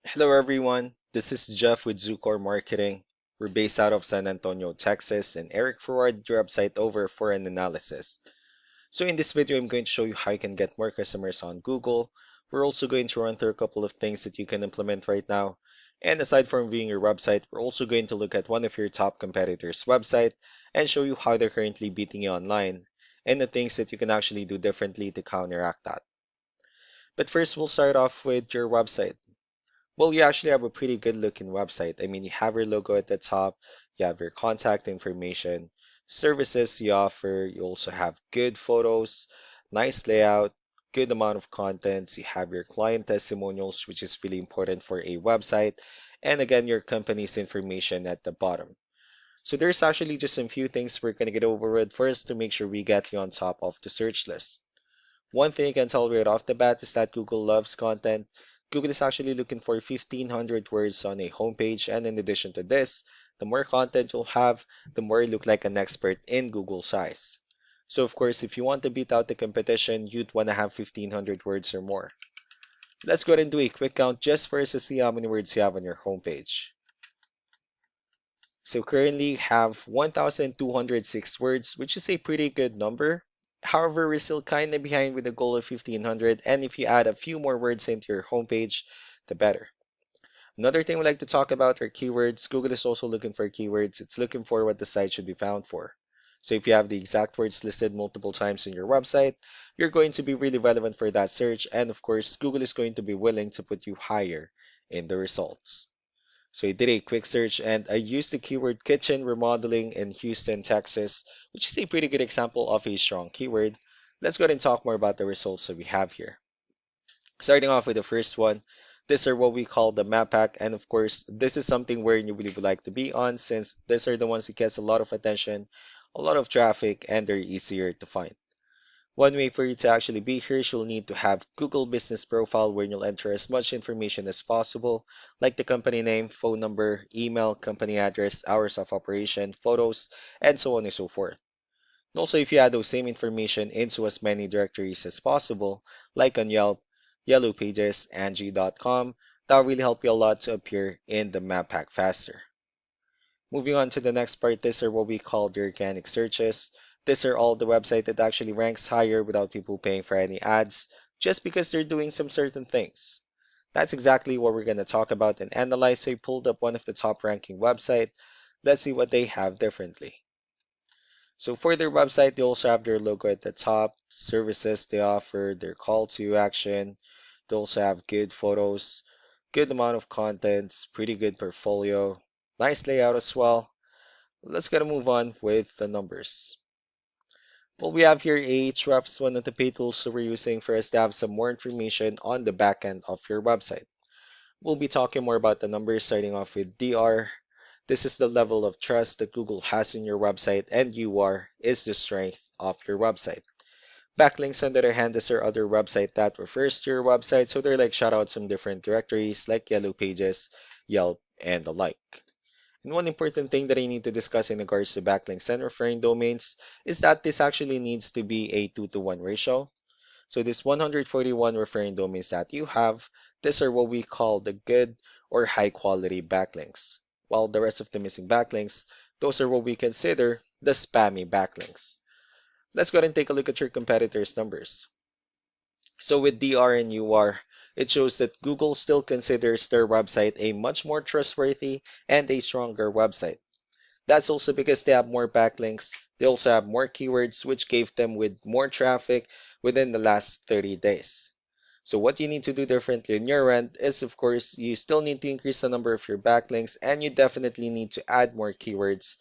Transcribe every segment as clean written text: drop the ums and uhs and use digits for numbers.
Hello, everyone. This is Jeff with Zucor Marketing. We're based out of San Antonio, Texas, and Eric forwarded your website over for an analysis. So, in this video, I'm going to show you how you can get more customers on Google. We're also going to run through a couple of things that you can implement right now. And aside from viewing your website, we're also going to look at one of your top competitors' website and show you how they're currently beating you online and the things that you can actually do differently to counteract that. But first, we'll start off with your website. Well, you actually have a pretty good looking website. I mean, you have your logo at the top, you have your contact information, services you offer, you also have good photos, nice layout, good amount of contents, you have your client testimonials, which is really important for a website, and again, your company's information at the bottom. So there's actually just some few things we're going to get over with first to make sure we get you on top of the search list. One thing I can tell right off the bat is that Google loves content. Google is actually looking for 1,500 words on a homepage, and in addition to this, the more content you'll have, the more you look like an expert in Google size. So, of course, if you want to beat out the competition, you'd want to have 1,500 words or more. Let's go ahead and do a quick count just for us to see how many words you have on your homepage. So currently have 1,206 words, which is a pretty good number. However, we're still kind of behind with the goal of 1,500, and if you add a few more words into your homepage, the better. Another thing we like to talk about are keywords. Google is also looking for keywords. It's looking for what the site should be found for. So if you have the exact words listed multiple times in your website, you're going to be really relevant for that search, and of course, Google is going to be willing to put you higher in the results. So I did a quick search and I used the keyword kitchen remodeling in Houston, Texas, which is a pretty good example of a strong keyword. Let's go ahead and talk more about the results that we have here. Starting off with the first one, these are what we call the map pack, and of course, this is something where you really would like to be on since these are the ones that gets a lot of attention, a lot of traffic, and they're easier to find. One way for you to actually be here is you'll need to have Google Business Profile where you'll enter as much information as possible, like the company name, phone number, email, company address, hours of operation, photos, and so on and so forth. And also, if you add those same information into as many directories as possible, like on Yelp, Yellow Pages, Angie.com, that will really help you a lot to appear in the map pack faster. Moving on to the next part, these are what we call the organic searches. These are all the website that actually ranks higher without people paying for any ads, just because they're doing some certain things. That's exactly what we're going to talk about and analyze. So I pulled up one of the top ranking website. Let's see what they have differently. So for their website, they also have their logo at the top, services they offer, their call to action. They also have good photos, good amount of contents, pretty good portfolio, nice layout as well. Let's gonna move on with the numbers. Well, we have here Ahrefs, one of the paid tools that we're using for us to have some more information on the back end of your website. We'll be talking more about the numbers starting off with DR. This is the level of trust that Google has in your website, and UR is the strength of your website. Backlinks, on the other hand, is our other website that refers to your website, so they're like shoutouts from different directories like Yellow Pages, Yelp, and the like. And one important thing that I need to discuss in regards to backlinks and referring domains is that this actually needs to be a 2 to 1 ratio. So this 141 referring domains that you have, these are what we call the good or high quality backlinks. While the rest of the missing backlinks, those are what we consider the spammy backlinks. Let's go ahead and take a look at your competitors' numbers. So with DR and UR, it shows that Google still considers their website a much more trustworthy and a stronger website. That's also because they have more backlinks. They also have more keywords, which gave them with more traffic within the last 30 days. So what you need to do differently on your end is, of course, you still need to increase the number of your backlinks, and you definitely need to add more keywords.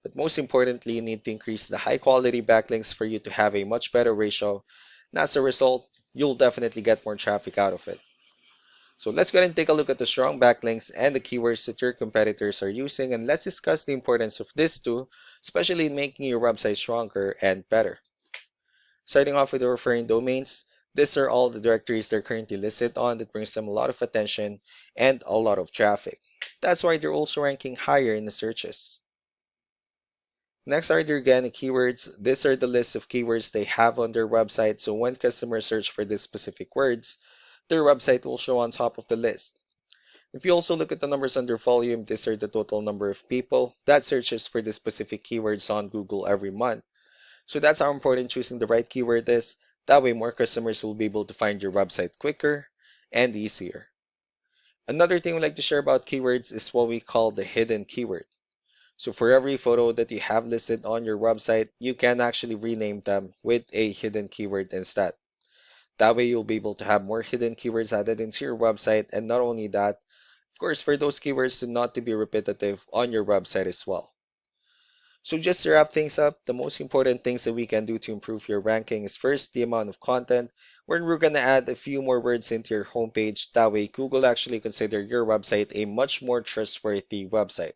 But most importantly, you need to increase the high quality backlinks for you to have a much better ratio. And as a result, you'll definitely get more traffic out of it. So let's go ahead and take a look at the strong backlinks and the keywords that your competitors are using, and let's discuss the importance of these two, especially in making your website stronger and better. Starting off with the referring domains, these are all the directories they're currently listed on that brings them a lot of attention and a lot of traffic. That's why they're also ranking higher in the searches. Next are the organic keywords. These are the list of keywords they have on their website, so when customers search for these specific words, their website will show on top of the list. If you also look at the numbers under volume, these are the total number of people that searches for the specific keywords on Google every month. So that's how important choosing the right keyword is. That way more customers will be able to find your website quicker and easier. Another thing we like to share about keywords is what we call the hidden keyword. So for every photo that you have listed on your website, you can actually rename them with a hidden keyword instead. That way you'll be able to have more hidden keywords added into your website, and not only that, of course, for those keywords to not to be repetitive on your website as well. So just to wrap things up, the most important things that we can do to improve your ranking is first the amount of content, where we're gonna add a few more words into your homepage. That way Google actually consider your website a much more trustworthy website.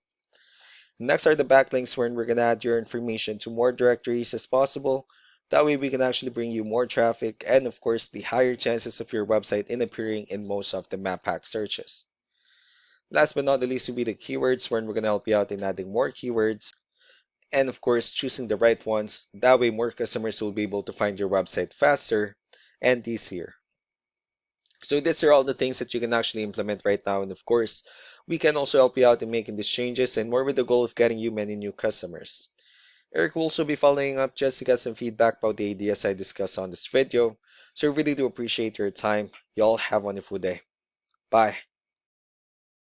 Next are the backlinks, wherein we're gonna add your information to more directories as possible. That way we can actually bring you more traffic and of course the higher chances of your website in appearing in most of the map pack searches. Last but not the least will be the keywords, wherein we're gonna help you out in adding more keywords and of course choosing the right ones. That way more customers will be able to find your website faster and easier. So these are all the things that you can actually implement right now, and of course we can also help you out in making these changes and more with the goal of getting you many new customers. Eric will also be following up just to get some feedback about the ideas I discussed on this video. So I really do appreciate your time. Y'all have a wonderful day. Bye.